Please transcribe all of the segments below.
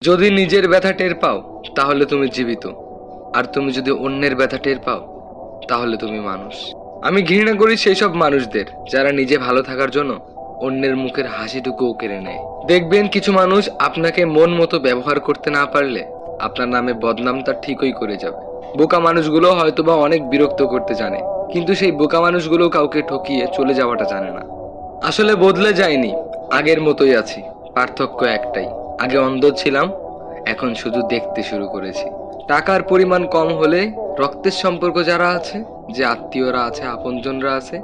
যদি নিজের ব্যথা টের পাও তাহলে তুমি জীবিত, আর তুমি যদি অন্যের ব্যথা টের পাও তাহলে তুমি মানুষ। আমি ঘৃণা করি সেই সব মানুষদের যারা নিজে ভালো থাকার জন্য অন্যের মুখের হাসিটুকুও কেড়ে নেয়। দেখবেন কিছু মানুষ আপনাকে মন মতো ব্যবহার করতে না পারলে আপনার নামে বদনাম তার ঠিকই করে যাবে। বোকা মানুষগুলো হয়তোবা অনেক বিরক্ত করতে জানে, কিন্তু সেই বোকা মানুষগুলো কাউকে ঠকিয়ে চলে যাওয়াটা জানে না। আসলে বদলে যায়নি, আগের মতোই আছি, পার্থক্য একটাই, আগে অন্ধ ছিলাম, এখন শুধু দেখতে শুরু করেছি। টাকার পরিমাণ কম হলে রক্তের সম্পর্ক যারা আছে, যে আত্মীয়রা আছে, আপনজনরা আছে,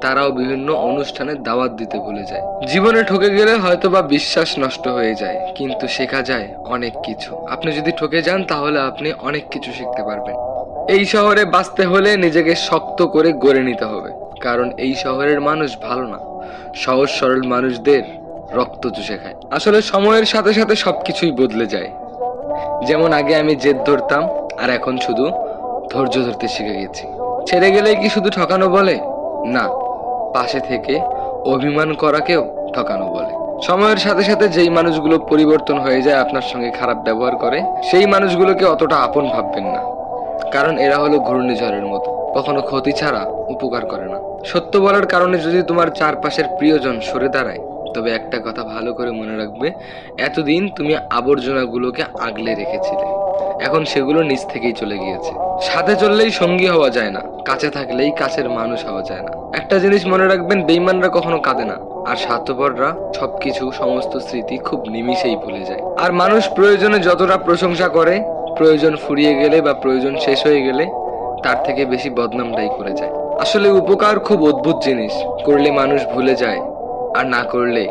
তারাও বিভিন্ন অনুষ্ঠানে দাওয়াত দিতে ভুলে যায়। জীবনে ঠকে গেলে হয়তোবা বিশ্বাস নষ্ট হয়ে যায়, কিন্তু শেখা যায় অনেক কিছু। আপনি যদি ঠকে যান তাহলে আপনি অনেক কিছু শিখতে পারবেন। এই শহরে বাঁচতে হলে নিজেকে শক্ত করে গড়ে নিতে হবে, কারণ এই শহরের মানুষ ভালো না, সহজ সরল মানুষদের রক্ত চুষে খায়। আসলে সময়ের সাথে সাথে সবকিছুই বদলে যায়। যেমন আগে আমি জেদ ধরতাম, আর এখন শুধু ধৈর্য ধরতে শিখে গেছি। ছেড়ে গেলেই কি শুধু ঠকানো বলে? না, পাশে থেকে অভিমান করাকেও ঠকানো বলে। সময়ের সাথে সাথে যেই মানুষগুলো পরিবর্তন হয়ে যায়, আপনার সঙ্গে খারাপ ব্যবহার করে, সেই মানুষগুলোকে অতটা আপন ভাববেন না, কারণ এরা হলো ঘূর্ণিঝড়ের মতো, কখনো ক্ষতি ছাড়া উপকার করে না। সত্য বলার কারণে যদি তোমার চারপাশের প্রিয়জন সরে দাঁড়ায়, তবে একটা কথা ভালো করে মনে রাখবে, এতদিন তুমি আবর্জনাগুলোকে আগলে রেখেছিলে, এখন সেগুলো নিজ থেকেই চলে গিয়েছে। সাথে চললেই সঙ্গী হওয়া যায় না, কাছে থাকলেই কাছের মানুষ হওয়া যায় না। একটা জিনিস মনে রাখবেন, বেঈমানরা কখনো কাঁদে না, আর স্বার্থপররা সবকিছু, সমস্ত স্মৃতি খুব নিমিষেই ভুলে যায়। আর মানুষ প্রয়োজনে যতটা প্রশংসা করে, প্রয়োজন ফুরিয়ে গেলে বা প্রয়োজন শেষ হয়ে গেলে তার থেকে বেশি বদনামটাই করে যায়। আসলে উপকার খুব অদ্ভুত জিনিস, করলে মানুষ ভুলে যায়, আর না করলে